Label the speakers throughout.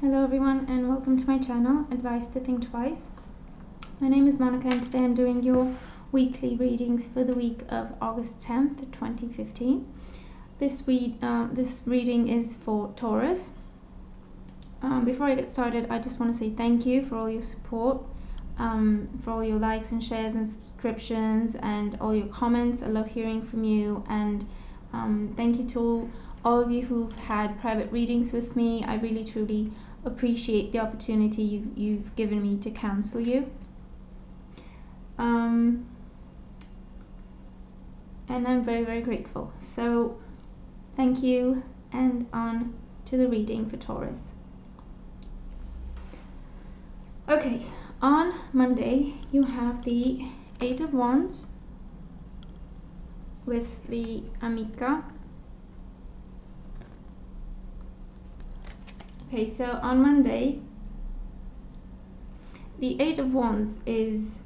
Speaker 1: Hello everyone and welcome to my channel, Advice to Think Twice. My name is Monica and today I'm doing your weekly readings for the week of August 10th, 2015. This reading is for Taurus. Before I get started, I just want to say thank you for all your support, for all your likes and shares and subscriptions and all your comments. I love hearing from you, and thank you to all of you who've had private readings with me. I really truly appreciate the opportunity you've given me to counsel you. And I'm very, very grateful. So thank you, and on to the reading for Taurus. Okay, on Monday you have the Eight of Wands with the Amica. Okay, so on Monday, the Eight of Wands is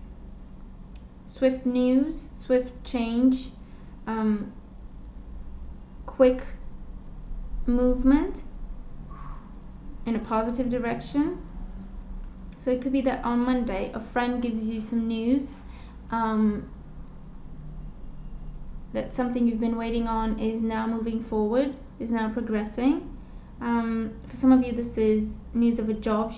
Speaker 1: swift news, swift change, quick movement in a positive direction. So it could be that on Monday, a friend gives you some news that something you've been waiting on is now moving forward, is now progressing. For some of you, this is news of a job.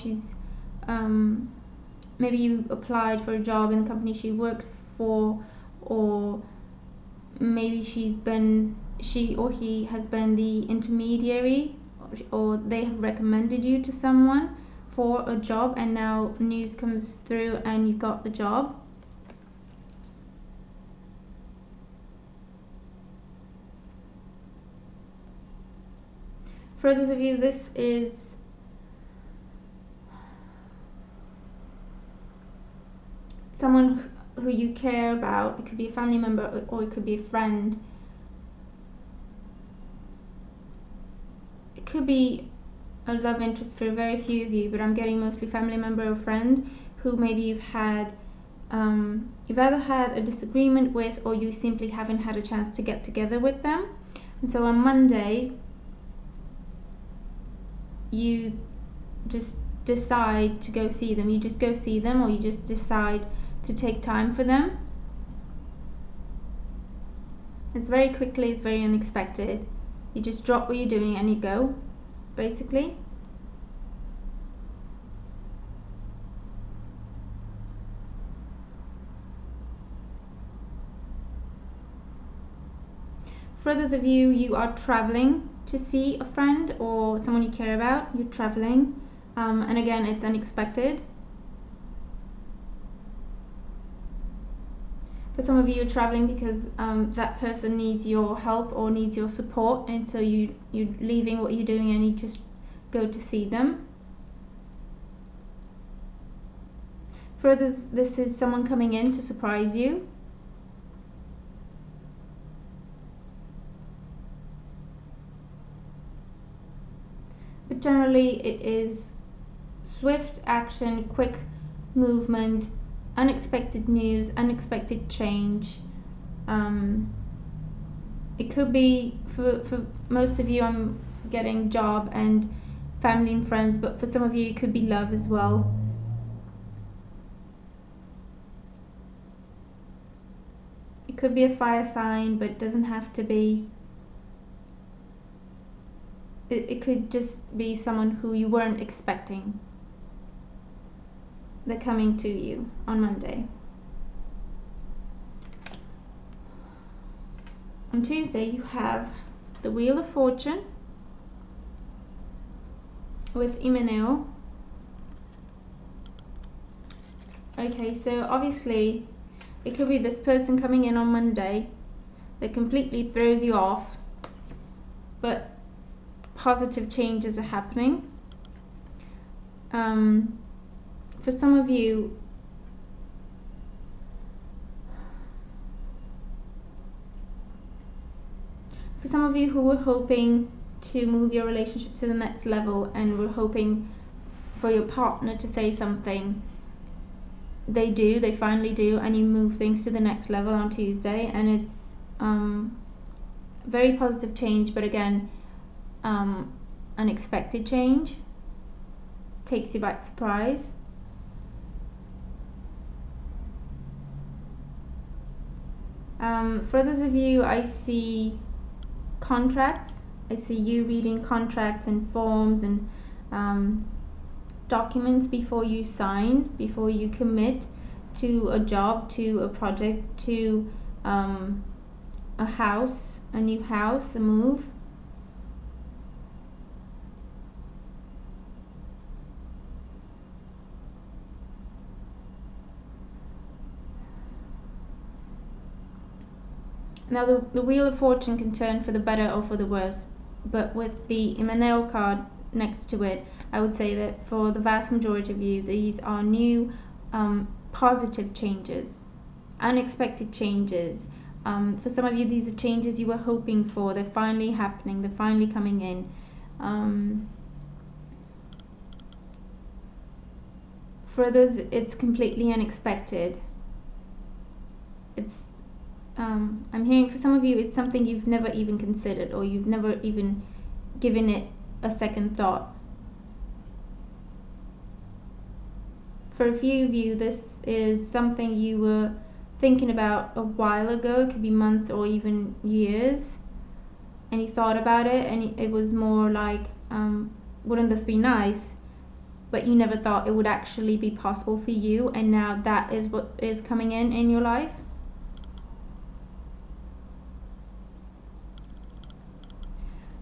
Speaker 1: Maybe you applied for a job in the company she works for, or maybe she or he has been the intermediary, or they have recommended you to someone for a job, and now news comes through and you got the job. For others of you, this is someone who you care about. It could be a family member or it could be a friend. It could be a love interest for very few of you, but I'm getting mostly family member or friend who maybe you've either had a disagreement with, or you simply haven't had a chance to get together with them. And so on Monday, you just decide to go see them. You just go see them, or you just decide to take time for them. It's very quickly, it's very unexpected. You just drop what you're doing and you go, basically. For others of you, you are traveling to see a friend or someone you care about. You're traveling, and again, it's unexpected. For some of you, you're traveling because that person needs your help or needs your support, and so you're leaving what you're doing and you just go to see them. For others, this is someone coming in to surprise you. But generally, it is swift action, quick movement, unexpected news, unexpected change. It could be, for most of you, I'm getting job and family and friends, but for some of you, it could be love as well. It could be a fire sign, but it doesn't have to be. It could just be someone who you weren't expecting. They're coming to you on Monday. On Tuesday, you have the Wheel of Fortune with Imeneo. Okay, so obviously it could be this person coming in on Monday that completely throws you off, but positive changes are happening. For some of you, who were hoping to move your relationship to the next level and were hoping for your partner to say something, they finally do, and you move things to the next level on Tuesday, and it's very positive change, but again, unexpected change. takes you by surprise. For those of you, I see contracts. I see you reading contracts and forms and documents before you sign, before you commit to a job, to a project, to a house, a new house, a move. Now the Wheel of Fortune can turn for the better or for the worse, but with the Emmanuel card next to it, I would say that for the vast majority of you, these are new positive changes, unexpected changes. For some of you, these are changes you were hoping for. They're finally happening, they're finally coming in. For others, it's completely unexpected. I'm hearing for some of you, it's something you've never even considered, or you've never even given it a second thought. For a few of you, this is something you were thinking about a while ago. It could be months or even years, and you thought about it, and it was more like, wouldn't this be nice? But you never thought it would actually be possible for you, and now that is what is coming in your life.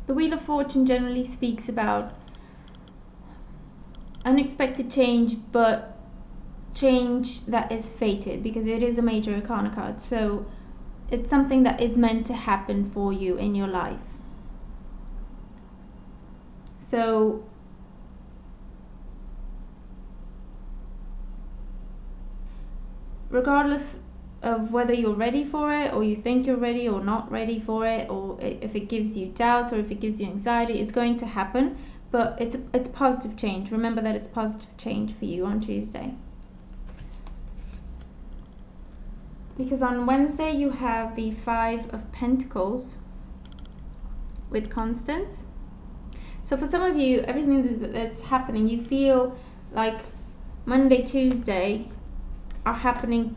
Speaker 1: The Wheel of Fortune generally speaks about unexpected change, but change that is fated, because it is a major arcana card. So it's something that is meant to happen for you in your life. So regardless of whether you're ready for it, or you think you're ready or not ready for it, or if it gives you doubts or if it gives you anxiety, it's going to happen. But it's positive change. Remember that it's positive change for you on Tuesday. Because on Wednesday you have the Five of Pentacles with Constance. So for some of you, everything that's happening, you feel like Monday, Tuesday are happening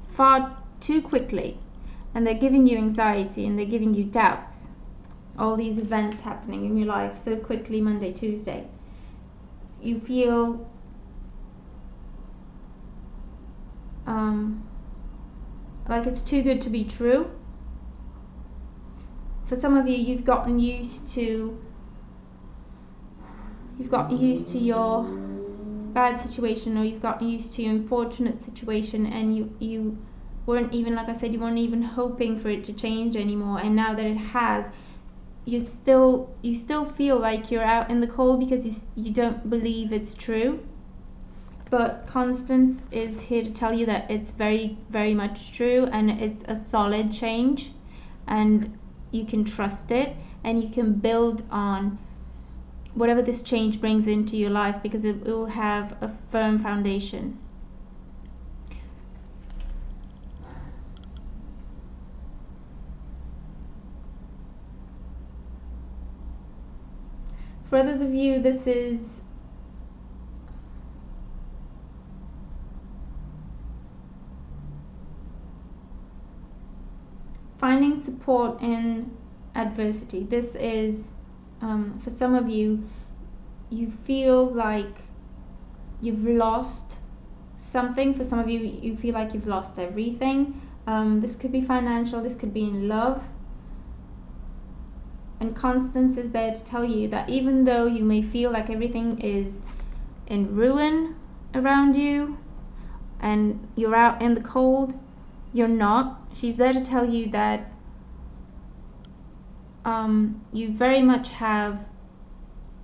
Speaker 1: far too quickly, and they're giving you anxiety and they're giving you doubts. All these events happening in your life so quickly, Monday, Tuesday. You feel like it's too good to be true. For some of you, you've gotten used to your bad situation, or you've gotten used to your unfortunate situation, and you weren't even, like I said, you weren't even hoping for it to change anymore. And now that it has, you still feel like you're out in the cold because you don't believe it's true. But Constance is here to tell you that it's very, very much true, and it's a solid change, and you can trust it, and you can build on whatever this change brings into your life, because it will have a firm foundation. For others of you, this is finding support in adversity. This is, for some of you, you feel like you've lost something. For some of you, you feel like you've lost everything. This could be financial, this could be in love. And Constance is there to tell you that even though you may feel like everything is in ruin around you and you're out in the cold, you're not. She's there to tell you that you very much have,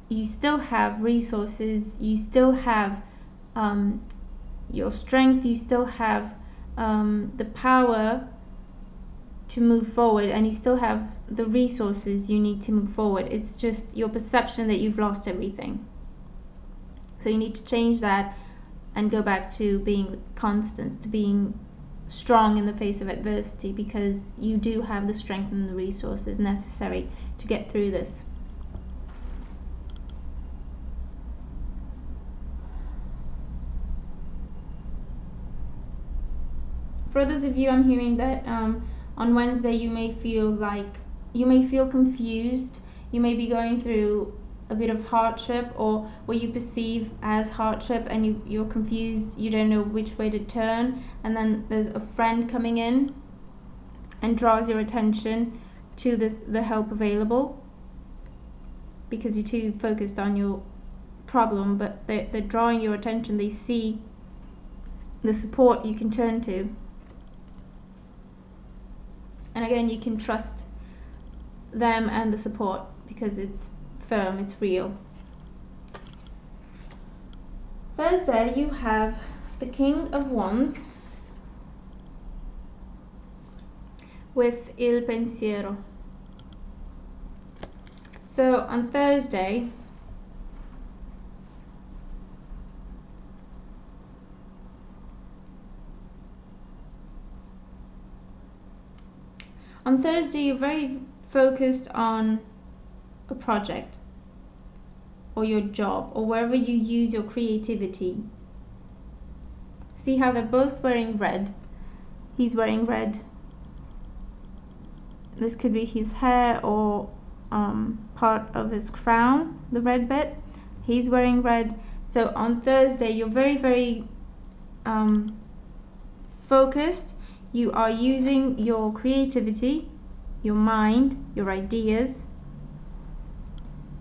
Speaker 1: you still have resources, you still have your strength, you still have the power to move forward, and you still have the resources you need to move forward. It's just your perception that you've lost everything. So you need to change that and go back to being constant, to being strong in the face of adversity, because you do have the strength and the resources necessary to get through this. For others of you, I'm hearing that on Wednesday you may feel confused. You may be going through a bit of hardship, or what you perceive as hardship, and you're confused. You don't know which way to turn, and then there's a friend coming in and draws your attention to the help available, because you're too focused on your problem. But they're drawing your attention. They see the support you can turn to, and again, you can trust them and the support because it's firm, it's real. Thursday, you have the King of Wands with Il Pensiero. So on Thursday, you're very focused on a project or your job or wherever you use your creativity. See how they're both wearing red. He's wearing red. This could be his hair or part of his crown, the red bit. He's wearing red. So on Thursday, you're very, very focused. You are using your creativity, your mind, your ideas,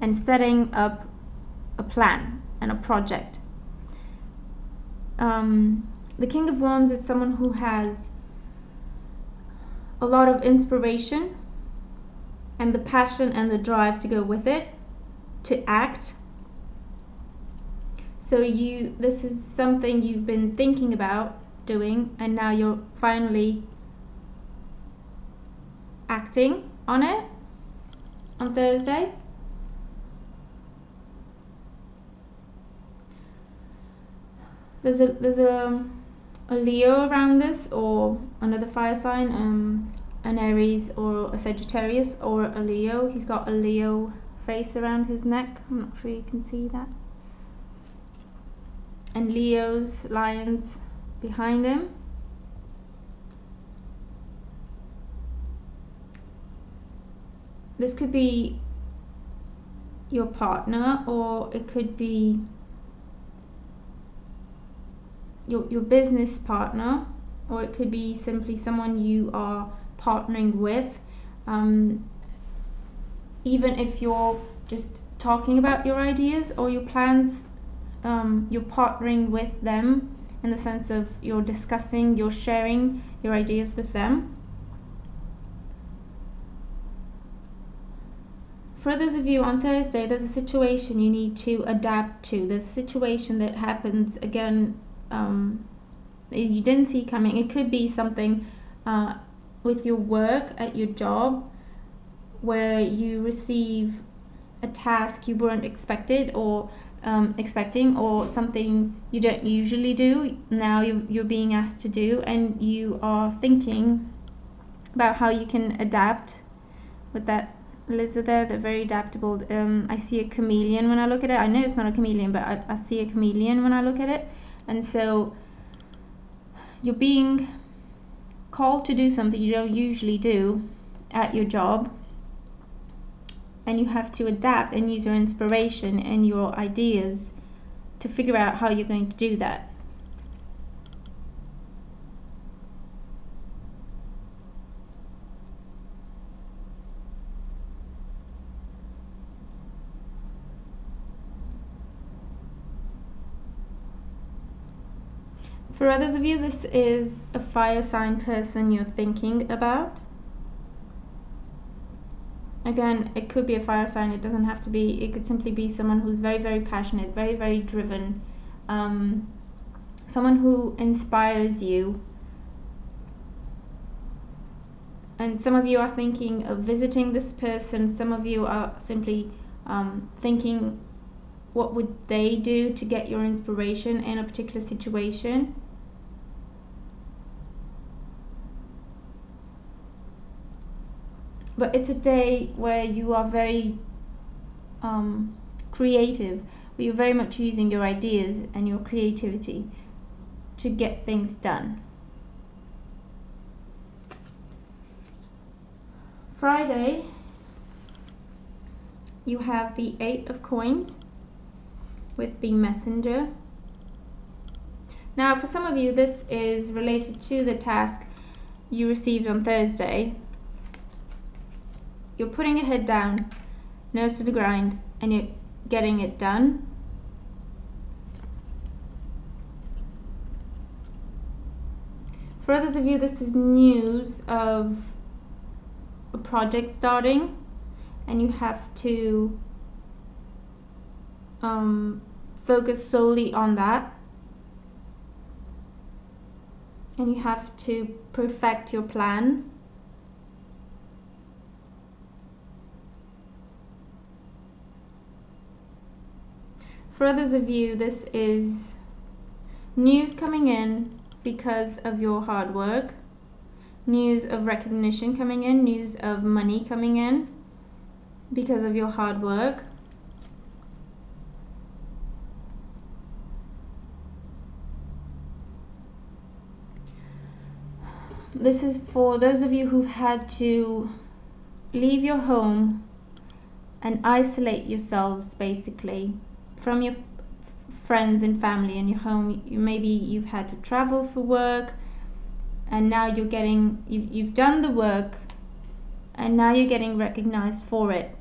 Speaker 1: and setting up a plan and a project. The King of Wands is someone who has a lot of inspiration and the passion and the drive to go with it, to act. So this is something you've been thinking about doing, and now you're finally acting on it on Thursday. There's a Leo around this, or another fire sign, an Aries or a Sagittarius or a Leo. He's got a Leo face around his neck. I'm not sure you can see that. And Leos, lions behind him. This could be your partner, or it could be your business partner, or it could be simply someone you are partnering with. Even if you're just talking about your ideas or your plans, you're partnering with them in the sense of you're discussing, you're sharing your ideas with them. For those of you on Thursday, there's a situation you need to adapt to. There's a situation that happens again you didn't see coming. It could be something with your work at your job, where you receive a task you weren't expecting, or something you don't usually do. Now you're being asked to do, and you are thinking about how you can adapt. With that lizard there, they're very adaptable. I see a chameleon when I look at it. I know it's not a chameleon, but I see a chameleon when I look at it. And so you're being called to do something you don't usually do at your job, and you have to adapt and use your inspiration and your ideas to figure out how you're going to do that. For others of you, this is a fire sign person you're thinking about. Again, it could be a fire sign, it doesn't have to be. It could simply be someone who's very, very passionate, very, very driven, someone who inspires you. And some of you are thinking of visiting this person. Some of you are simply thinking, what would they do to get your inspiration in a particular situation? But it's a day where you are very creative, where you're very much using your ideas and your creativity to get things done. Friday, you have the 8 of Coins with the Messenger. Now, for some of you, this is related to the task you received on Thursday. You're putting your head down, nose to the grind, and you're getting it done. For others of you, this is news of a project starting, and you have to focus solely on that, and you have to perfect your plan. For others of you, this is news coming in because of your hard work, news of recognition coming in, news of money coming in because of your hard work. This is for those of you who've had to leave your home and isolate yourselves basically from your friends and family in your home. Maybe you've had to travel for work, and now you've done the work, and now you're getting recognized for it.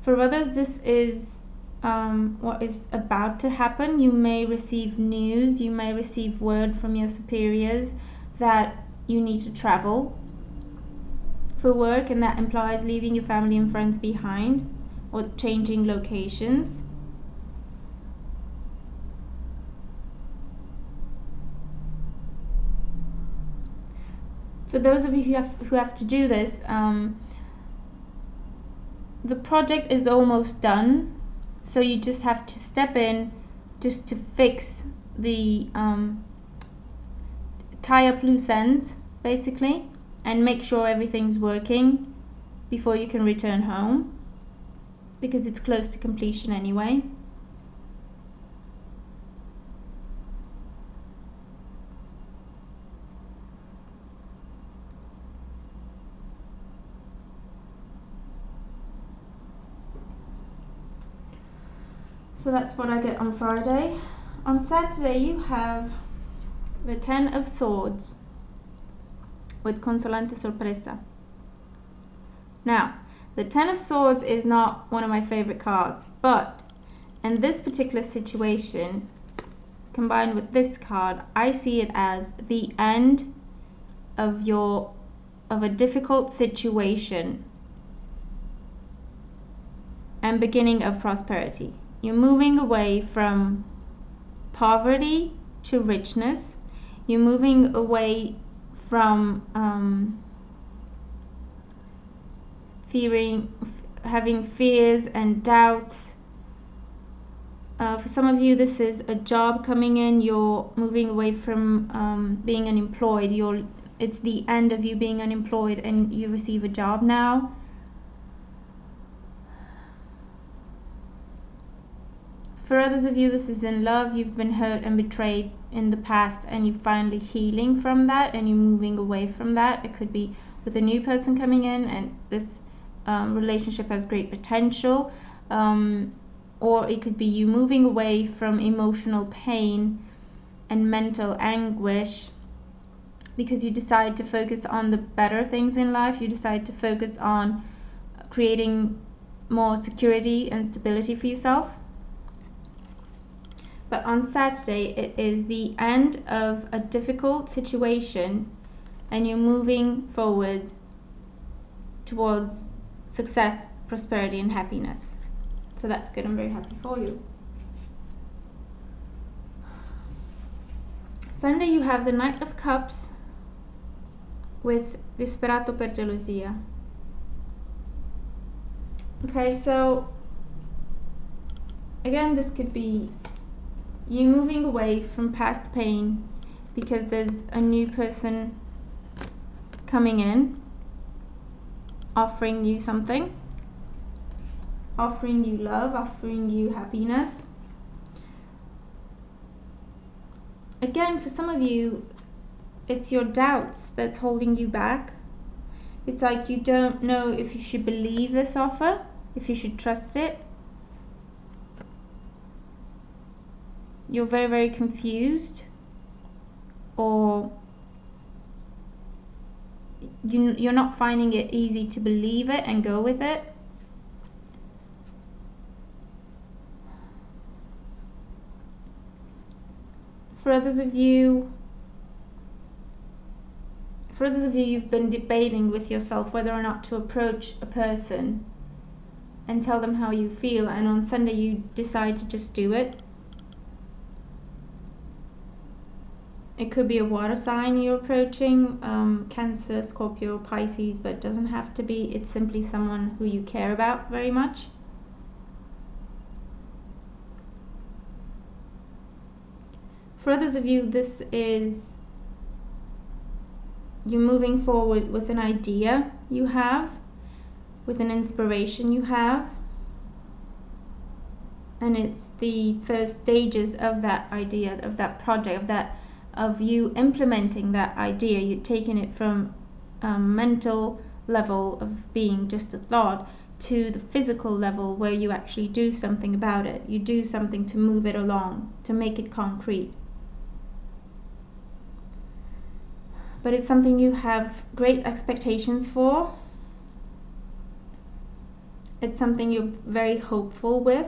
Speaker 1: For others, this is what is about to happen. You may receive news, you may receive word from your superiors that you need to travel for work, and that implies leaving your family and friends behind or changing locations. For those of you who have to do this, the project is almost done, so you just have to step in just to fix the tie up loose ends basically, and make sure everything's working before you can return home, because it's close to completion anyway. So that's what I get on Friday. On Saturday, you have the 10 of Swords with Consolante Sorpresa. Now, the 10 of Swords is not one of my favorite cards, but in this particular situation, combined with this card, I see it as the end of a difficult situation and beginning of prosperity. You're moving away from poverty to richness. You're moving away from having fears and doubts. For some of you, this is a job coming in. You're moving away from being unemployed. It's the end of you being unemployed, and you receive a job now. For others of you, this is in love. You've been hurt and betrayed in the past, and you're finally healing from that, and you're moving away from that. It could be with a new person coming in, and this relationship has great potential, or it could be you moving away from emotional pain and mental anguish because you decide to focus on the better things in life. You decide to focus on creating more security and stability for yourself. But on Saturday, it is the end of a difficult situation, and you're moving forward towards success, prosperity, and happiness. So that's good. I'm very happy for you. Sunday, you have the Knight of Cups with Disperato per Gelosia. Okay, so again, this could be you moving away from past pain because there's a new person coming in, offering you something, offering you love, offering you happiness. Again, for some of you, it's your doubts that's holding you back. It's like you don't know if you should believe this offer, if you should trust it. You're very, very confused, or you're not finding it easy to believe it and go with it. For others of you, you've been debating with yourself whether or not to approach a person and tell them how you feel, and on Sunday you decide to just do it. It could be a water sign you're approaching, Cancer, Scorpio, Pisces, but it doesn't have to be. It's simply someone who you care about very much. For others of you, this is you're moving forward with an idea you have, with an inspiration you have, and it's the first stages of that idea, of that project, of you implementing that idea. You're taking it from a mental level of being just a thought to the physical level where you actually do something about it. You do something to move it along, to make it concrete. But it's something you have great expectations for. It's something you're very hopeful with.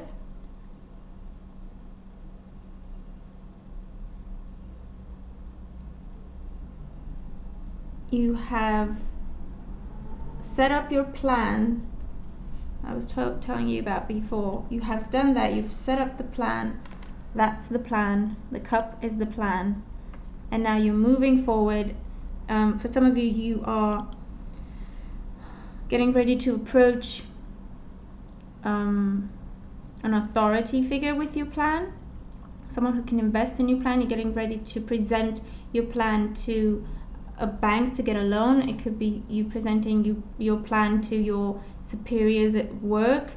Speaker 1: You have set up your plan. I was telling you about before. You have done that. You've set up the plan. That's the plan. The cup is the plan. And now you're moving forward. For some of you, you are getting ready to approach an authority figure with your plan. Someone who can invest in your plan. You're getting ready to present your plan to a bank to get a loan. It could be you presenting your plan to your superiors at work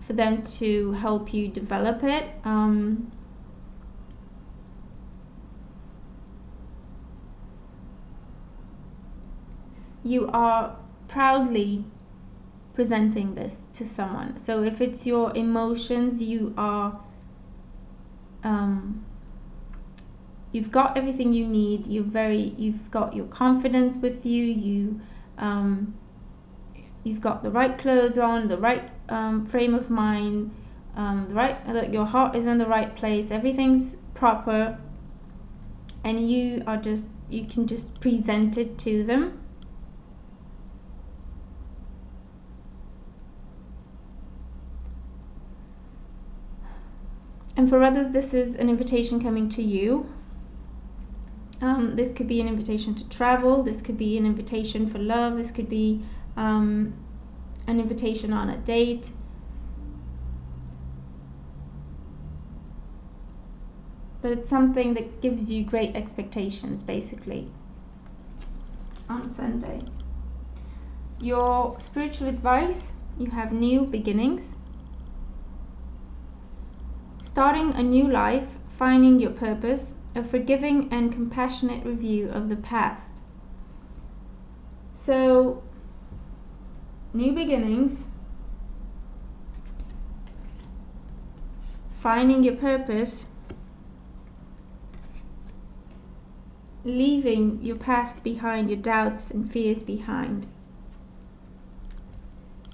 Speaker 1: for them to help you develop it. You are proudly presenting this to someone. So if it's your emotions, you are you've got everything you need. You've got your confidence with you. You've got the right clothes on, the right frame of mind, your heart is in the right place. Everything's proper, and you can just present it to them. And for others, this is an invitation coming to you. This could be an invitation to travel. This could be an invitation for love. This could be an invitation on a date. But it's something that gives you great expectations, basically, on Sunday. Your spiritual advice: you have new beginnings. Starting a new life, finding your purpose, a forgiving and compassionate review of the past. So, new beginnings, finding your purpose, leaving your past behind, your doubts and fears behind.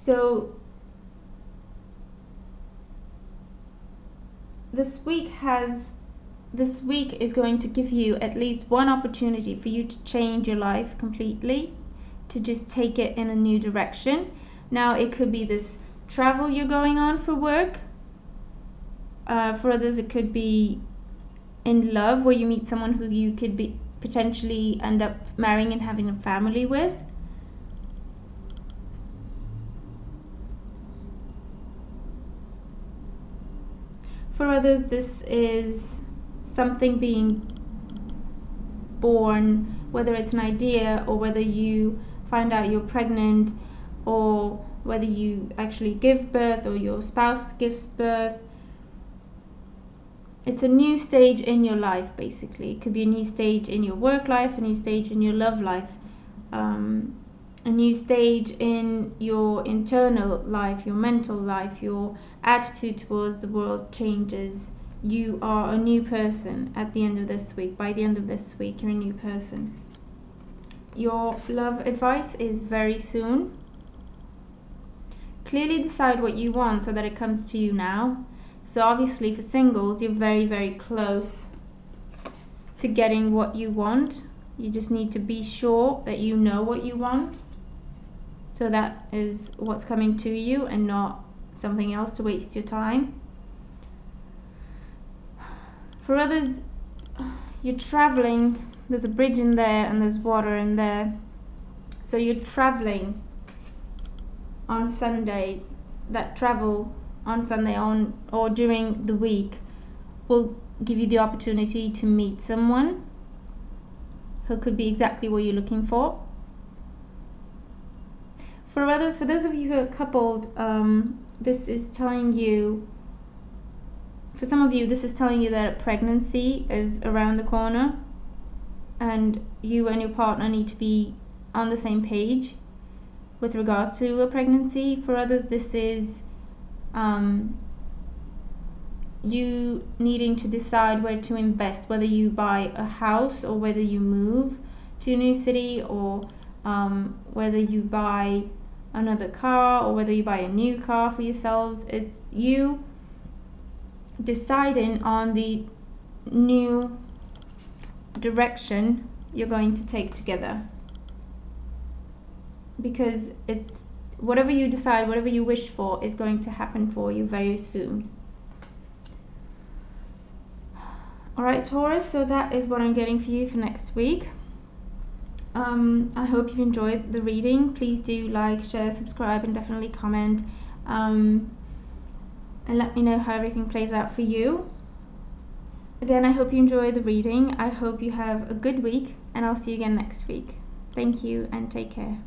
Speaker 1: So, this week is going to give you at least one opportunity for you to change your life completely, to just take it in a new direction. Now, it could be this travel you're going on for work. For others, it could be in love, where you meet someone who you could potentially end up marrying and having a family with. For others, this is something being born, whether it's an idea or whether you find out you're pregnant, or whether you actually give birth or your spouse gives birth. It's a new stage in your life, basically. It could be a new stage in your work life, a new stage in your love life. a new stage in your internal life, your mental life, your attitude towards the world changes. You are a new person at the end of this week. By the end of this week, you're a new person. Your love advice is very soon. Clearly decide what you want so that it comes to you now. So obviously for singles, you're very, very close to getting what you want. You just need to be sure that you know what you want. So that is what's coming to you and not something else to waste your time. For others, you're traveling. There's a bridge in there and there's water in there. So you're traveling on Sunday. That travel on Sunday or during the week will give you the opportunity to meet someone who could be exactly what you're looking for. For others, for those of you who are coupled, this is telling you, for some of you, this is telling you that pregnancy is around the corner and you and your partner need to be on the same page with regards to a pregnancy. For others, this is you needing to decide where to invest, whether you buy a house or whether you move to a new city, or whether you buy another car or whether you buy a new car for yourselves. It's you deciding on the new direction you're going to take together, because it's whatever you decide, whatever you wish for is going to happen for you very soon. Alright, Taurus, so that is what I'm getting for you for next week. I hope you've enjoyed the reading. Please do like, share, subscribe, and definitely comment, and let me know how everything plays out for you. Again, I hope you enjoy the reading. I hope you have a good week, and I'll see you again next week. Thank you and take care.